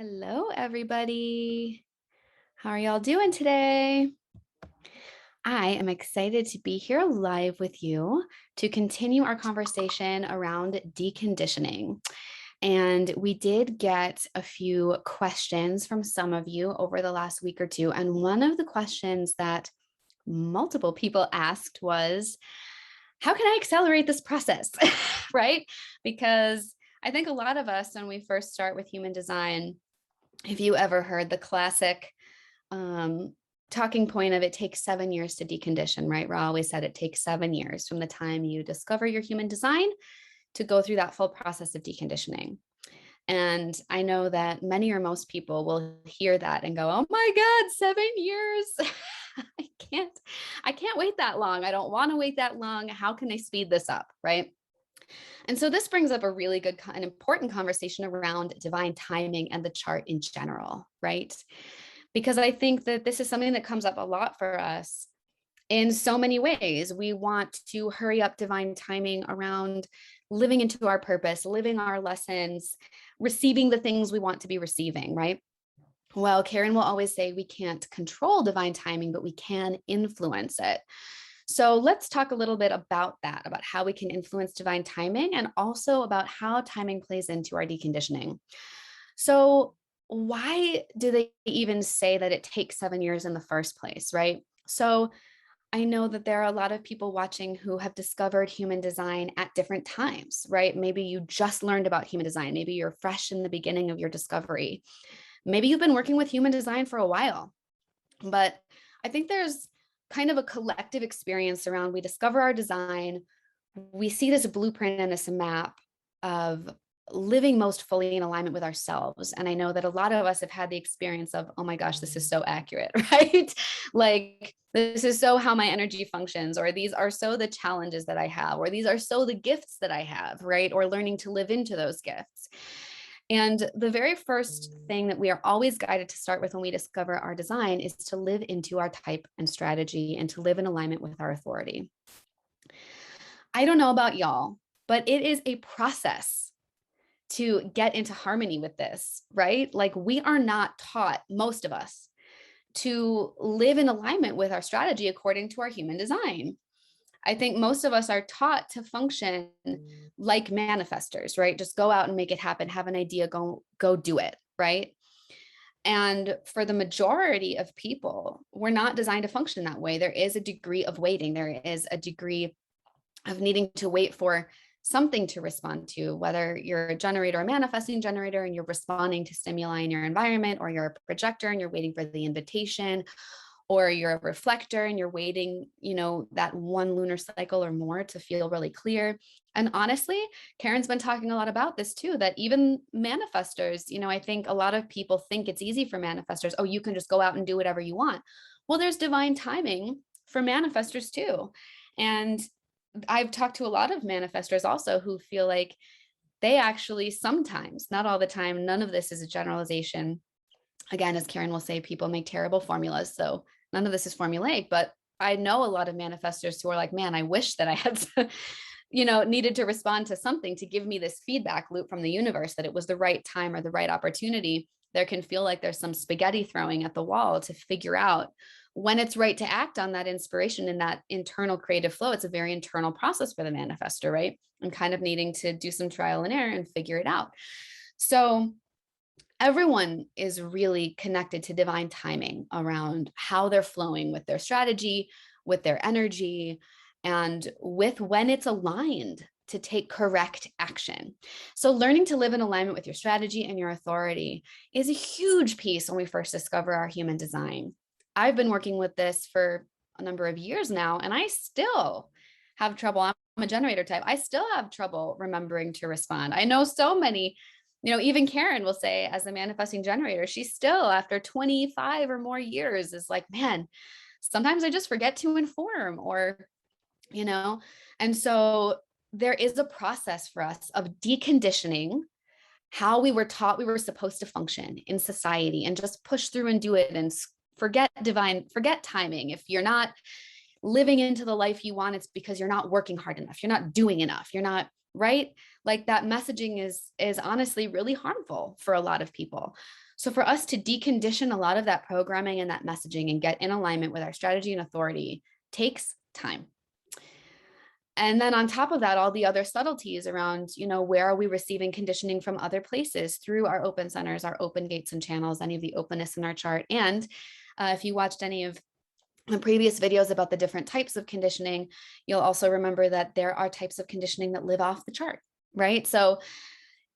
Hello, everybody. How are y'all doing today? I am excited to be here live with you to continue our conversation around deconditioning. And we did get a few questions from some of you over the last week or two. And one of the questions that multiple people asked was, how can I accelerate this process? Right? Because I think a lot of us, when we first start with human design, if you ever heard the classic talking point of it takes 7 years to decondition, right? Ra always said it takes 7 years from the time you discover your human design to go through that full process of deconditioning. And I know that many or most people will hear that and go, oh my God, 7 years. I can't, I can't wait that long. I don't want to wait that long. How can I speed this up? Right. And so this brings up a really good and important conversation around divine timing and the chart in general, right? Because I think that this is something that comes up a lot for us in so many ways. We want to hurry up divine timing around living into our purpose, living our lessons, receiving the things we want to be receiving, right? Well, Karen will always say we can't control divine timing, but we can influence it. So let's talk a little bit about that, about how we can influence divine timing and also about how timing plays into our deconditioning. So why do they even say that it takes 7 years in the first place, right? So I know that there are a lot of people watching who have discovered human design at different times, right? Maybe you just learned about human design. Maybe you're fresh in the beginning of your discovery. Maybe you've been working with human design for a while, but I think there's kind of a collective experience around we discover our design, we see this blueprint and this map of living most fully in alignment with ourselves. And I know that a lot of us have had the experience of, oh my gosh, this is so accurate, right? Like, this is so how my energy functions, or these are so the challenges that I have, or these are so the gifts that I have, right? Or learning to live into those gifts. And the very first thing that we are always guided to start with when we discover our design is to live into our type and strategy and to live in alignment with our authority. I don't know about y'all, but it is a process to get into harmony with this, right? Like, we are not taught, most of us, to live in alignment with our strategy according to our human design. I think most of us are taught to function like manifestors, right? Just go out and make it happen, have an idea, go do it, right? And for the majority of people, we're not designed to function that way. There is a degree of waiting. There is a degree of needing to wait for something to respond to, whether you're a generator or manifesting generator and you're responding to stimuli in your environment, or you're a projector and you're waiting for the invitation, or you're a reflector and you're waiting, that one lunar cycle or more to feel really clear. And honestly, Karen's been talking a lot about this too, that even manifestors, I think a lot of people think it's easy for manifestors. Oh, you can just go out and do whatever you want. Well, there's divine timing for manifestors too. And I've talked to a lot of manifestors also who feel like they actually sometimes, not all the time, none of this is a generalization. Again, as Karen will say, people make terrible formulas. So none of this is formulaic, but I know a lot of manifestors who are like, man, I wish that I had, needed to respond to something to give me this feedback loop from the universe that it was the right time or the right opportunity. There can feel like there's some spaghetti throwing at the wall to figure out when it's right to act on that inspiration and that internal creative flow. It's a very internal process for the manifestor, right? And kind of needing to do some trial and error and figure it out. So everyone is really connected to divine timing around how they're flowing with their strategy, with their energy, and with when it's aligned to take correct action. So learning to live in alignment with your strategy and your authority is a huge piece when we first discover our human design. I've been working with this for a number of years now, and I still have trouble. I'm a generator type. I still have trouble remembering to respond. I know so many, even Karen will say, as a manifesting generator, she still, after 25 or more years, is like, man, sometimes I just forget to inform, or, and so there is a process for us of deconditioning how we were taught we were supposed to function in society and just push through and do it and forget timing. If you're not living into the life you want, it's because you're not working hard enough. You're not doing enough. You're not right? Like that messaging is honestly really harmful for a lot of people. So for us to decondition a lot of that programming and that messaging and get in alignment with our strategy and authority takes time. And then on top of that, all the other subtleties around, where are we receiving conditioning from other places through our open centers, our open gates and channels, any of the openness in our chart. And if you watched any of the previous videos about the different types of conditioning, you'll also remember that there are types of conditioning that live off the chart, right? So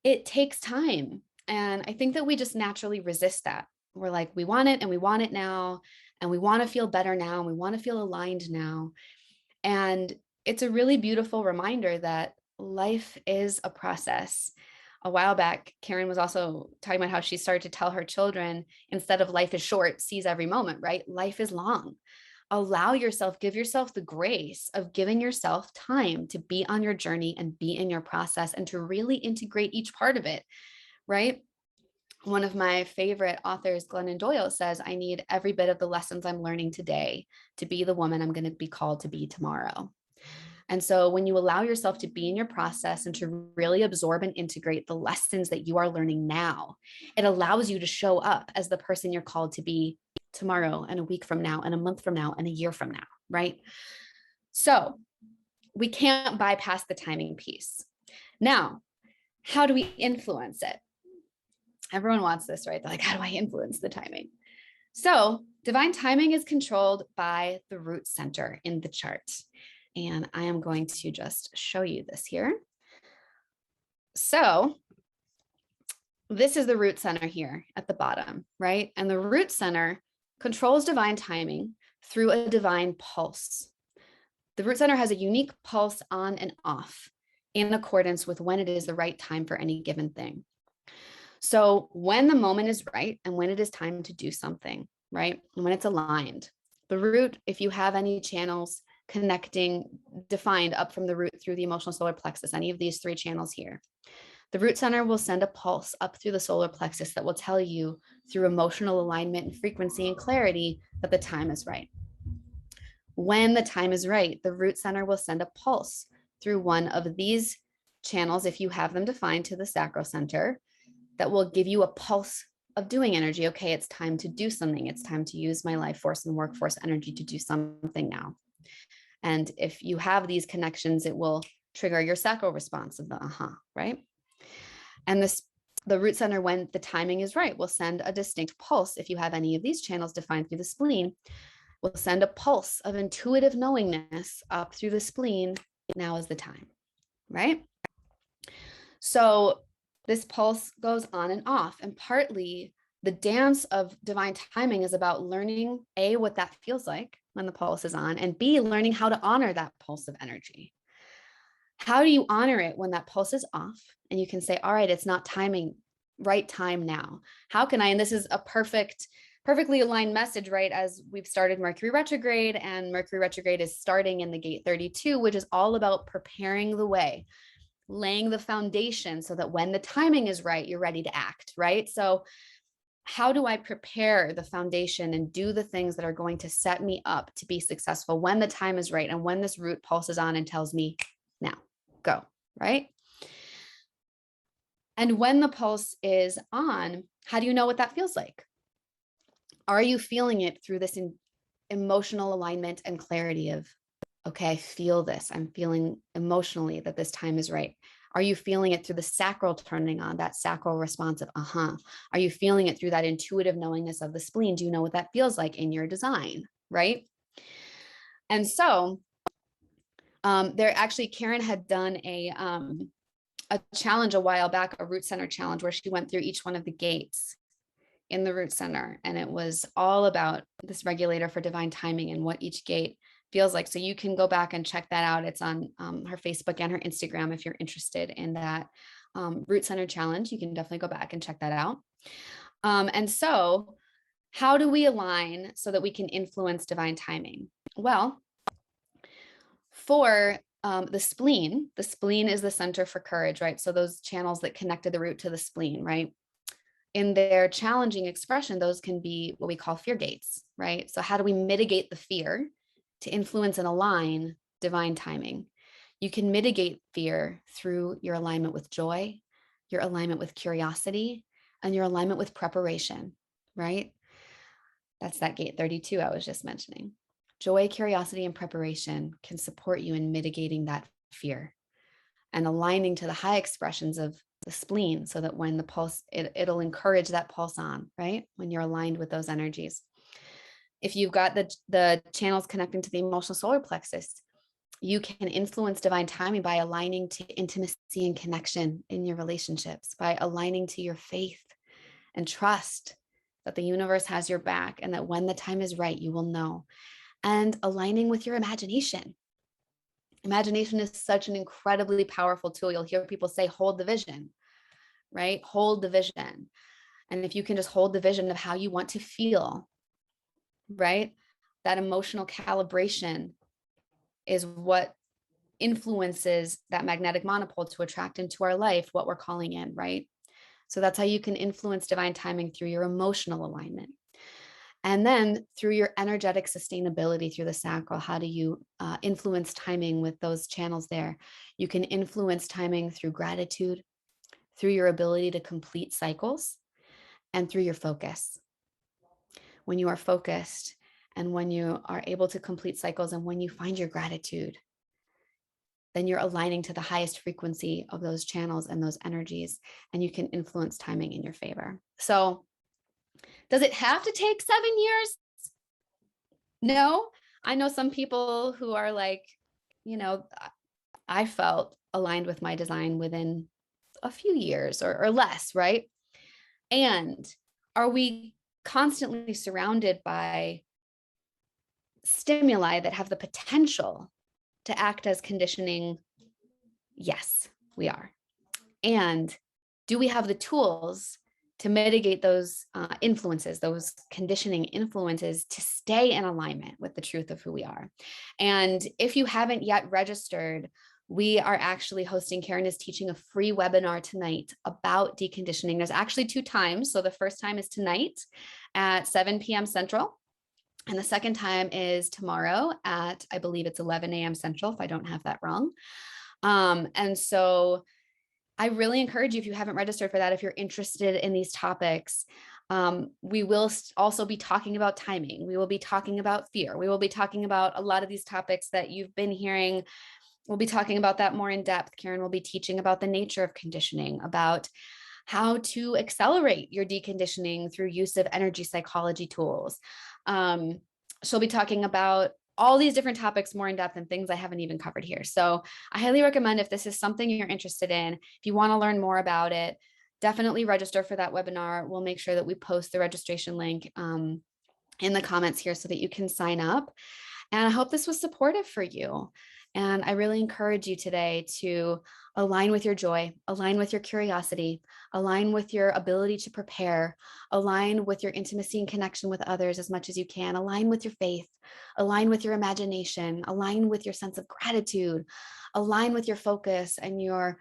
it takes time. And I think that we just naturally resist that. We're like, we want it and we want it now, and we want to feel better now, and we want to feel aligned now. And it's a really beautiful reminder that life is a process. A while back, Karen was also talking about how she started to tell her children, instead of life is short, seize every moment, right? Life is long. Allow yourself, give yourself the grace of giving yourself time to be on your journey and be in your process and to really integrate each part of it, right? One of my favorite authors, Glennon Doyle, says, I need every bit of the lessons I'm learning today to be the woman I'm going to be called to be tomorrow. And so when you allow yourself to be in your process and to really absorb and integrate the lessons that you are learning now, it allows you to show up as the person you're called to be tomorrow and a week from now and a month from now and a year from now, right? So we can't bypass the timing piece. Now, how do we influence it? Everyone wants this, right? They're like, how do I influence the timing? So divine timing is controlled by the root center in the chart. And I am going to just show you this here. So this is the root center here at the bottom, right? And the root center controls divine timing through a divine pulse. The root center has a unique pulse on and off in accordance with when it is the right time for any given thing. So when the moment is right and when it is time to do something, right? And when it's aligned, the root, if you have any channels connecting, defined up from the root through the emotional solar plexus, any of these three channels here, the root center will send a pulse up through the solar plexus that will tell you through emotional alignment and frequency and clarity that the time is right. When the time is right, the root center will send a pulse through one of these channels, if you have them defined, to the sacral center, that will give you a pulse of doing energy. Okay, it's time to do something. It's time to use my life force and workforce energy to do something now. And if you have these connections, it will trigger your sacral response of the right? And the root center, when the timing is right, will send a distinct pulse. If you have any of these channels defined through the spleen, will send a pulse of intuitive knowingness up through the spleen. Now is the time, right? So this pulse goes on and off, and partly the dance of divine timing is about learning, A, what that feels like when the pulse is on, and B, learning how to honor that pulse of energy. How do you honor it when that pulse is off and you can say, all right, it's not timing, right time now? How can I, and this is a perfectly aligned message, right? As we've started Mercury retrograde, and Mercury retrograde is starting in the gate 32, which is all about preparing the way, laying the foundation so that when the timing is right, you're ready to act, right? So how do I prepare the foundation and do the things that are going to set me up to be successful when the time is right and when this root pulses on and tells me, now, go, right? And when the pulse is on, how do you know what that feels like? Are you feeling it through this emotional alignment and clarity of, okay, I feel this. I'm feeling emotionally that this time is right. Are you feeling it through the sacral turning on, that sacral response of, Are you feeling it through that intuitive knowingness of the spleen? Do you know what that feels like in your design, right? And so Karen had done a challenge a while back, a root center challenge, where she went through each one of the gates in the root center. And it was all about this regulator for divine timing and what each gate feels like. So you can go back and check that out. It's on her Facebook and her Instagram if you're interested in that root center challenge. You can definitely go back and check that out. And so how do we align so that we can influence divine timing? Well, for the spleen is the center for courage, right? So those channels that connected the root to the spleen, right? In their challenging expression, those can be what we call fear gates, right? So how do we mitigate the fear to influence and align divine timing? You can mitigate fear through your alignment with joy, your alignment with curiosity, and your alignment with preparation, right? That's that gate 32 I was just mentioning. Joy, curiosity, and preparation can support you in mitigating that fear and aligning to the high expressions of the spleen so that when the pulse, it'll encourage that pulse on, right? When you're aligned with those energies. If you've got the channels connecting to the emotional solar plexus, you can influence divine timing by aligning to intimacy and connection in your relationships, by aligning to your faith and trust that the universe has your back and that when the time is right, you will know. And aligning with your imagination. Imagination is such an incredibly powerful tool. You'll hear people say, hold the vision, right? Hold the vision. And if you can just hold the vision of how you want to feel, right? That emotional calibration is what influences that magnetic monopole to attract into our life what we're calling in, right? So that's how you can influence divine timing through your emotional alignment. And then through your energetic sustainability through the sacral, how do you influence timing with those channels there? You can influence timing through gratitude, through your ability to complete cycles, and through your focus. When you are focused and when you are able to complete cycles and when you find your gratitude, then you're aligning to the highest frequency of those channels and those energies, and you can influence timing in your favor. So does it have to take 7 years? No. I know some people who are like, I felt aligned with my design within a few years or less, right? And are we constantly surrounded by stimuli that have the potential to act as conditioning? Yes, we are. And do we have the tools to mitigate those influences, those conditioning influences, to stay in alignment with the truth of who we are? And if you haven't yet registered, we are actually hosting, Karen is teaching a free webinar tonight about deconditioning. There's actually 2 times. So the first time is tonight at 7 p.m. Central. And the second time is tomorrow at, I believe it's 11 a.m. Central, if I don't have that wrong. And so I really encourage you, if you haven't registered for that, if you're interested in these topics, we will also be talking about timing. We will be talking about fear. We will be talking about a lot of these topics that you've been hearing. We'll be talking about that more in depth. Karen will be teaching about the nature of conditioning, about how to accelerate your deconditioning through use of energy psychology tools. She'll be talking about all these different topics more in depth and things I haven't even covered here. So I highly recommend, if this is something you're interested in, if you want to learn more about it, definitely register for that webinar. We'll make sure that we post the registration link in the comments here so that you can sign up. And I hope this was supportive for you. And I really encourage you today to align with your joy, align with your curiosity, align with your ability to prepare, align with your intimacy and connection with others as much as you can, align with your faith, align with your imagination, align with your sense of gratitude, align with your focus and your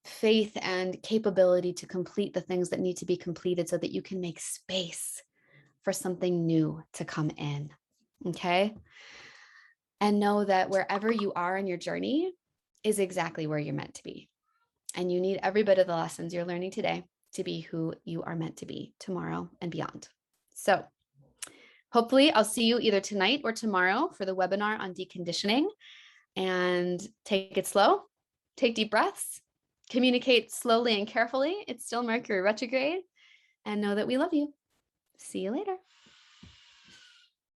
faith and capability to complete the things that need to be completed so that you can make space for something new to come in. Okay? And know that wherever you are in your journey is exactly where you're meant to be. And you need every bit of the lessons you're learning today to be who you are meant to be tomorrow and beyond. So hopefully I'll see you either tonight or tomorrow for the webinar on deconditioning. And take it slow, take deep breaths, communicate slowly and carefully. It's still Mercury retrograde, and know that we love you. See you later.